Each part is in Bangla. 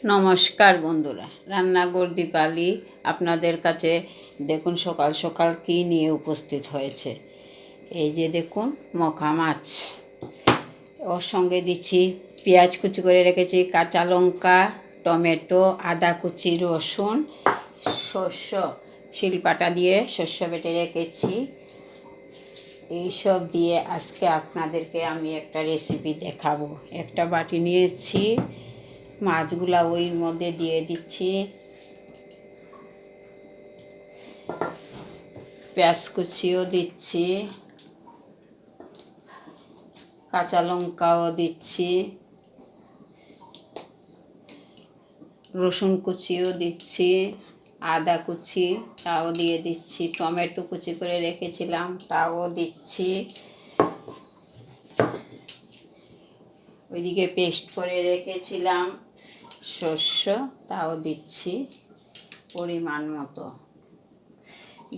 নমস্কার বন্ধুরা, রান্নাঘর দীপালি আপনাদের কাছে দেখুন সকাল সকাল কি নিয়ে উপস্থিত হয়েছে। এই যে দেখুন মখা মাছ, ওর সঙ্গে দিচ্ছি পেঁয়াজ কুচি করে রেখেছি, কাঁচা লঙ্কা, টমেটো, আদা কুচি, রসুন, শস্য শিলপাটা দিয়ে শস্য বেটে রেখেছি। এইসব দিয়ে আজকে আপনাদেরকে আমি একটা রেসিপি দেখাবো। একটা বাটি নিয়েছি, মাছগুলা ওই মধ্যে দিয়ে দিচ্ছি, পেঁয়াজ কুচিও দিচ্ছি, কাঁচা লঙ্কাও দিচ্ছি, রসুন কুচিও দিচ্ছি, আদা কুচি তাও দিয়ে দিচ্ছি, টমেটো কুচি করে রেখেছিলাম তাও দিচ্ছি, ওইদিকে পেস্ট করে রেখেছিলাম শস্য তাও দিচ্ছি, পরিমাণ মতো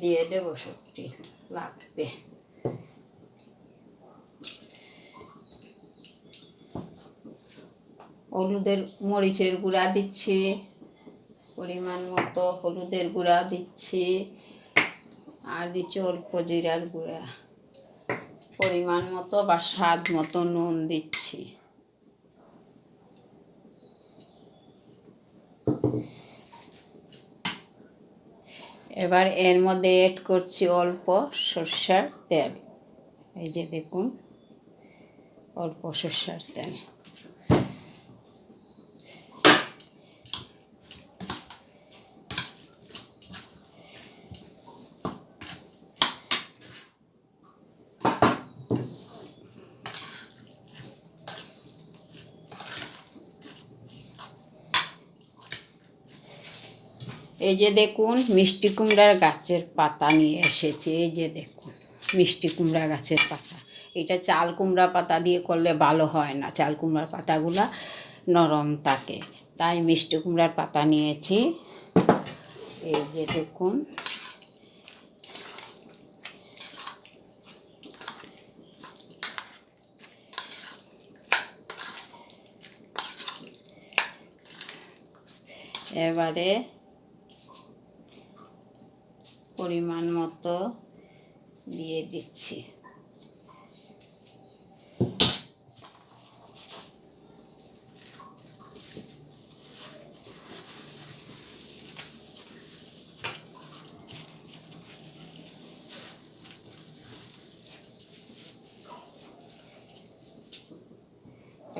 দিয়ে দেবো, সবটি লাগবে। হলুদের মরিচের গুঁড়া দিচ্ছি, পরিমাণ মতো হলুদের গুঁড়া দিচ্ছি, আর দিচ্ছি অল্প জিরার গুঁড়া, পরিমাণ মতো বা স্বাদ মতো নুন দিচ্ছি। এবার এর মধ্যে অ্যাড করছি অল্প সরষের তেল। এই যে দেখুন অল্প সরষের তেল। এই যে দেখুন মিষ্টি কুমড়ার গাছের পাতা নিয়ে এসেছি। এই যে দেখুন মিষ্টি কুমড়া গাছের পাতা, এটা চাল কুমড়া পাতা দিয়ে করলে ভালো হয় না, চাল কুমড়ার পাতাগুলা নরম থাকে, তাই মিষ্টি কুমড়ার পাতা নিয়েছি। এই যে দেখুন এবারে পরিমাণ মতো দিয়ে দিচ্ছি।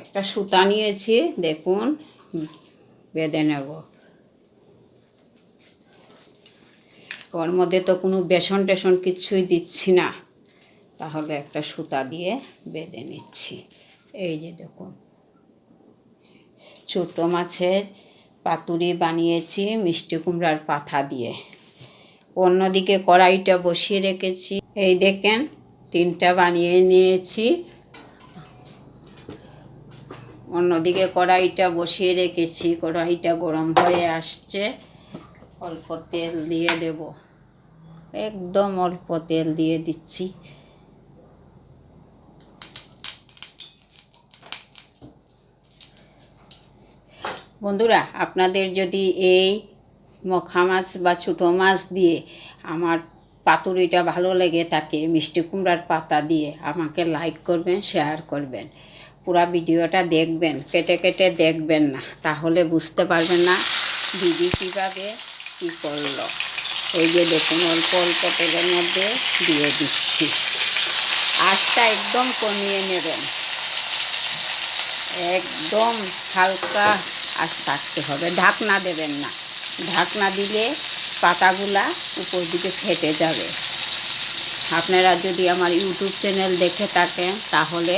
একটা সুতা নিয়েছি, দেখুন বেঁধে নেব। ওর মধ্যে তো কোনো বেসন টেসন কিছুই দিচ্ছি না, তাহলে একটা সুতা দিয়ে বেঁধে নিচ্ছি। এই যে দেখুন ছোটো মাছের পাতুরি বানিয়েছি মিষ্টি কুমড়ার পাতা দিয়ে। অন্যদিকে কড়াইটা বসিয়ে রেখেছি। এই দেখেন 3টা বানিয়ে নিয়েছি। অন্যদিকে কড়াইটা বসিয়ে রেখেছি, কড়াইটা গরম হয়ে আসছে। অল্প তেল দিয়ে দেব, একদম অল্প তেল দিয়ে দিচ্ছি। বন্ধুরা, আপনাদের যদি এই মখা মাছ বা ছোটো মাছ দিয়ে আমার পাতুরিটা ভালো লেগে থাকে মিষ্টি কুমড়ার পাতা দিয়ে, আমাকে লাইক করবেন, শেয়ার করবেন, পুরা ভিডিওটা দেখবেন, কেটে কেটে দেখবেন না, তাহলে বুঝতে পারবেন না দিদি কীভাবে কী করলো। এই যে দেখুন অল্প অল্প তেলের মধ্যে দিয়ে দিচ্ছি। আঁচটা একদম কমিয়ে নেবেন, একদম হালকা আঁচ থাকতে হবে, ঢাকনা দেবেন না, ঢাকনা দিলে পাতাগুলা উপর দিকে ফেটে যাবে। আপনারা যদি আমার ইউটিউব চ্যানেল দেখে থাকেন তাহলে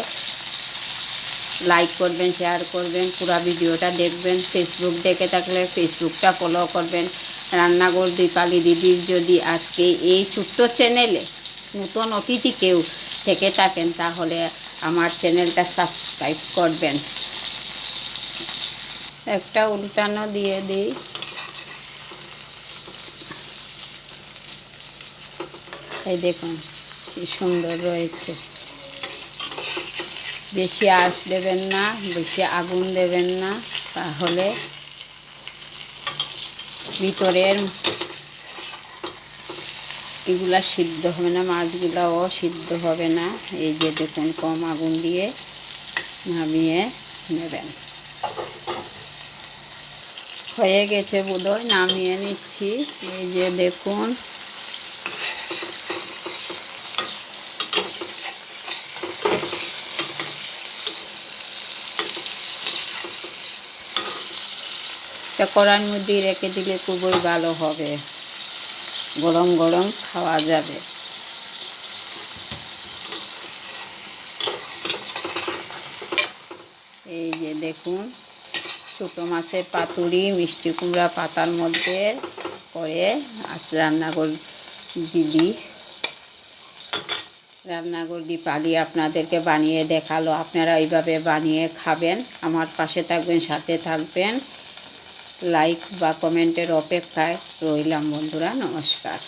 লাইক করবেন, শেয়ার করবেন, পুরো ভিডিওটা দেখবেন। ফেসবুক দেখে থাকলে ফেসবুকটা ফলো করবেন। রান্নাঘর দীপালি দিদির যদি আজকে এই ছোট্ট চ্যানেলে নতুন অতিথি কেউ থেকে থাকেন তাহলে আমার চ্যানেলটা সাবস্ক্রাইব করবেন। একটা উল্টানো দিয়ে দিই। এই দেখুন কি সুন্দর রয়েছে। বেশি আঁচ দেবেন না, বেশি আগুন দেবেন না, তাহলে ভিতরের এগুলা সিদ্ধ হবে না, মাছগুলাও সিদ্ধ হবে না। এই যে দেখুন, কম আগুন দিয়ে নামিয়ে নেবেন। হয়ে গেছে বোধহয়, নামিয়ে নিচ্ছি। এই যে দেখুন, কড়ার মধ্যে রেখে দিলে খুবই ভালো হবে, গরম গরম খাওয়া যাবে। এই যে দেখুন, ছোটো মাছের পাতুরি মিষ্টি কুমড়া পাতার মধ্যে করে আজ রান্নাঘর দীপালি আপনাদেরকে বানিয়ে দেখালো। আপনারা এইভাবে বানিয়ে খাবেন। আমার পাশে থাকবেন, সাথে থাকবেন। লাইক বা কমেন্টের অপেক্ষায় রইলাম বন্ধুরা। নমস্কার।